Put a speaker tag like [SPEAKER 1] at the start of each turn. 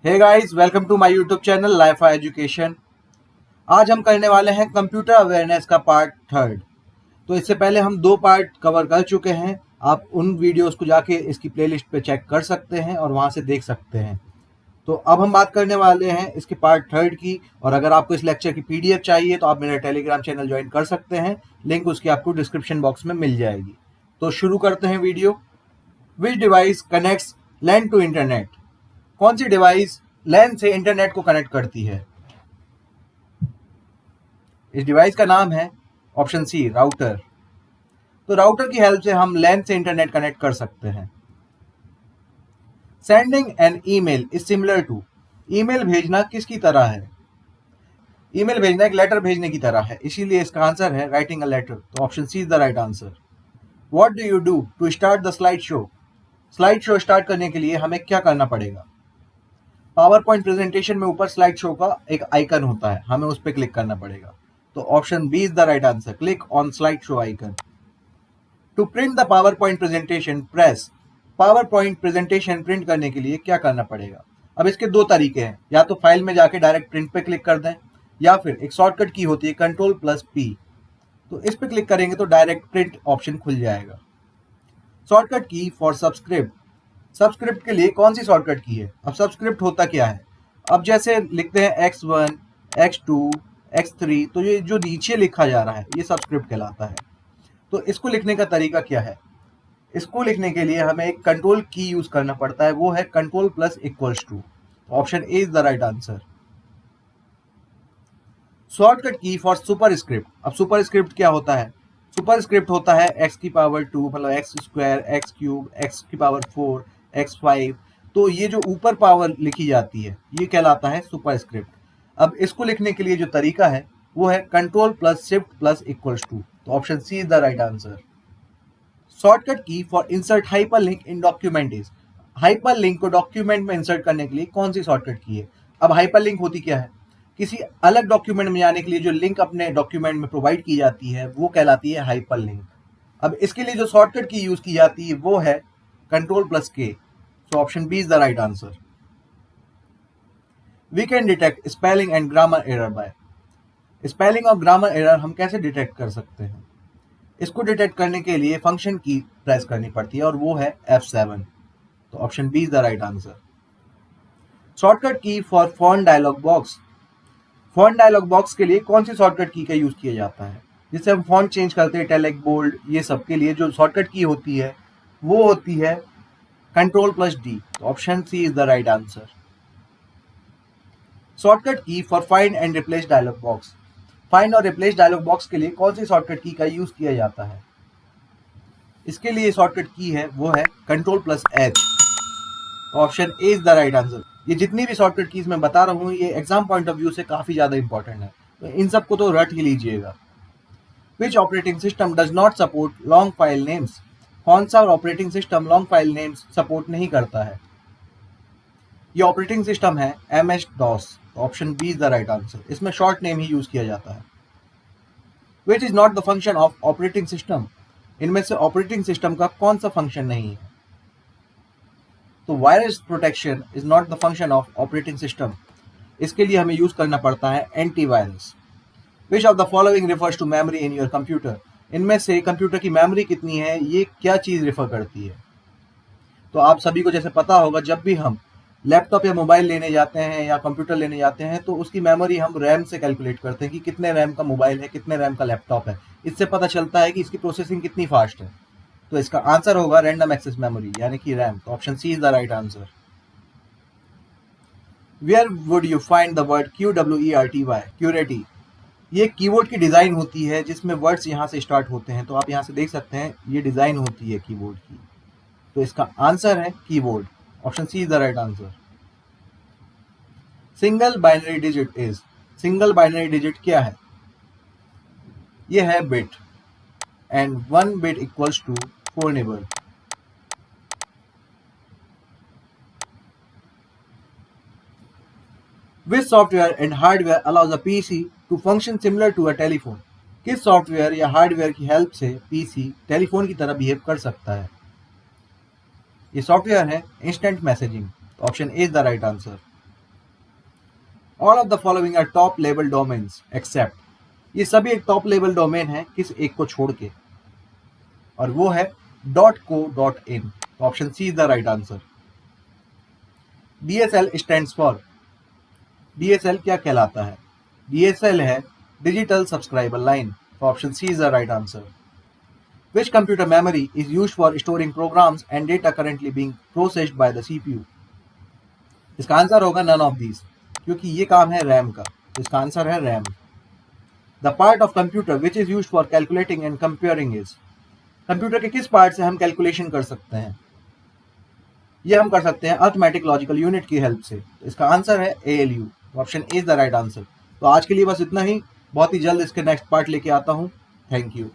[SPEAKER 1] Hey guys, welcome to my YouTube channel life education. आज हम करने वाले हैं कंप्यूटर अवेयरनेस का पार्ट थर्ड। तो इससे पहले हम दो पार्ट कवर कर चुके हैं। आप उन वीडियोस को जाके इसकी प्लेलिस्ट पे चेक कर सकते हैं और वहां से देख सकते हैं। तो अब हम बात करने वाले हैं इसके पार्ट थर्ड की। और अगर आपको इस लेक्चर की पीडीएफ चाहिए तो आप मेरा टेलीग्राम चैनल ज्वाइन कर सकते हैं। लिंक उसकी आपको डिस्क्रिप्शन बॉक्स में मिल जाएगी। तो शुरू करते हैं video. Which device connects LAN to internet? कौन सी डिवाइस लैन से इंटरनेट को कनेक्ट करती है? इस डिवाइस का नाम है ऑप्शन सी, राउटर। तो राउटर की हेल्प से हम लैन से इंटरनेट कनेक्ट कर सकते हैं। Sending an email is similar to? Email भेजना किसकी तरह है? ईमेल भेजना एक लेटर भेजने की तरह है, इसीलिए इसका आंसर है राइटिंग अ लेटर। तो option C is the right answer. What do you do to start the slide show? Slide show start करने के लिए हमें क्या करना पड़ेगा? पावर पॉइंट प्रेजेंटेशन में ऊपर स्लाइड शो का एक आइकन होता है, हमें उस पर क्लिक करना पड़ेगा। तो option B is the right answer. Click on slide show icon. To print the PowerPoint presentation press. PowerPoint presentation print करने के लिए क्या करना पड़ेगा? अब इसके दो तरीके हैं, या तो फाइल में जाके डायरेक्ट प्रिंट पे क्लिक कर दें, या फिर एक शॉर्टकट की होती है Ctrl+P। तो इस पे क्लिक करेंगे तो डायरेक्ट प्रिंट ऑप्शन खुल जाएगा। Shortcut key for subscript. Subscript के लिए कौन सी शॉर्टकट की है? अब सबस्क्रिप्ट होता क्या है? अब जैसे लिखते हैं X1, X2, X3, तो ये जो नीचे लिखा जा रहा है ये सबस्क्रिप्ट कहलाता है। तो इसको लिखने का तरीका क्या है? इसको लिखने के लिए हमें एक कंट्रोल की यूज करना पड़ता है, वो है Ctrl+=। Option A is the right answer. Shortcut key for superscript. अब सुपरस्क्रिप्ट क्या होता है? सुपरस्क्रिप्ट होता है x⁻², मतलब x², x³ x⁴, x5। तो ये जो ऊपर पावर लिखी जाती है ये कहलाता है सुपरस्क्रिप्ट। अब इसको लिखने के लिए जो तरीका है वो है Ctrl+Shift+=। तो option C is the right answer. Shortcut key for insert hyperlink in document is? Hyperlink को डॉक्यूमेंट में इंसर्ट करने के लिए कौन सी शॉर्टकट की है? अब हाइपरलिंक होती क्या है? किसी अलग डॉक्यूमेंट में जाने के लिए जो लिंक अपने डॉक्यूमेंट में प्रोवाइड की जाती है वो कहलाती है हाइपरलिंक। अब इसके लिए जो शॉर्टकट की यूज की जाती है वो है Ctrl+K। So option B is the right answer. We can detect spelling and grammar error by? Spelling और ग्रामर एरर हम कैसे डिटेक्ट कर सकते हैं? इसको डिटेक्ट करने के लिए फंक्शन की प्रेस करनी पड़ती है और वो है F7। तो option B is the right answer. Shortcut key for font dialog box. Font dialog box के लिए कौन सी शॉर्टकट की का यूज किया जाता है? जिससे हम फॉन्ट चेंज करते हैं, इटैलिक, बोल्ड, ये सब के लिए जो शॉर्टकट की होती है वो होती है Ctrl+D। तो option C is the right answer. Shortcut key for find and replace dialog box. Find और रिप्लेस डायलॉग बॉक्स के लिए कौन सी शॉर्टकट की का यूज किया जाता है? इसके लिए शॉर्टकट की है वो है Ctrl+H। Option A is the right answer. ये जितनी भी शॉर्टकट कीज मैं बता रहा हूँ ये एग्जाम पॉइंट ऑफ व्यू से काफी ज्यादा इंपॉर्टेंट है, तो इन सबको तो रट ही लीजिएगा। Which operating system does not support long file names? कौन सा operating system long file names support नहीं करता है? ये ऑपरेटिंग सिस्टम है MS-DOS। Option B is the right answer. इसमें शॉर्ट नेम ही यूज किया जाता है। Which is not the function of operating system? इनमें से ऑपरेटिंग सिस्टम का कौन सा फंक्शन नहीं है? तो virus protection is not the function of operating system. इसके लिए हमें यूज करना पड़ता है antivirus. Which of the following refers to memory in your computer? इनमें से कंप्यूटर की मेमोरी कितनी है ये क्या चीज रिफर करती है? तो आप सभी को जैसे पता होगा, जब भी हम लैपटॉप या मोबाइल लेने जाते हैं या कंप्यूटर लेने जाते हैं तो उसकी मेमोरी हम रैम से कैलकुलेट करते हैं कि कितने रैम का मोबाइल है, कितने रैम का लैपटॉप है। इससे पता चलता है कि इसकी प्रोसेसिंग कितनी फास्ट है। तो इसका आंसर होगा रैंडम एक्सेस मेमोरी यानी कि रैम। तो option C is the right answer. Where would you find the word QWERTY? QWERTY ये कीबोर्ड की डिजाइन होती है जिसमें वर्ड्स यहाँ से स्टार्ट होते हैं। तो आप यहाँ से देख सकते हैं ये डिजाइन होती है कीबोर्ड की। तो इसका आंसर है keyboard. Option C is the right answer. Single binary digit is? Single binary digit क्या है? ये है bit, and 1 bit equals to 4 nibble. Which software and hardware allows a PC to function similar to a telephone? किस software या hardware की help से PC telephone की तरह बिहेव कर सकता है? ये सॉफ्टवेयर है instant messaging. Option A is the right answer. All of the following are top level domains except, ये सभी एक टॉप लेवल डोमेन है किस एक को छोड़ के, और वो है .co.in। तो option C is the right answer. DSL stands for, DSL क्या कहलाता है? DSL है डिजिटल सब्सक्राइबर लाइन। तो option C is the right answer. Which computer memory is used for storing programs and data currently being processed by the CPU? इसका answer होगा none of these, क्योंकि ये काम है रैम का, तो इसका आंसर है RAM. The part of computer which is used for calculating and comparing is, computer के किस पार्ट से हम कैलकुलेशन कर सकते हैं? ये हम कर सकते हैं अर्थमेटिक लॉजिकल यूनिट की हेल्प से। तो इसका आंसर है ALU। Option A is the right answer. तो आज के लिए बस इतना ही, बहुत ही जल्द इसके नेक्स्ट पार्ट लेके आता हूँ। Thank you.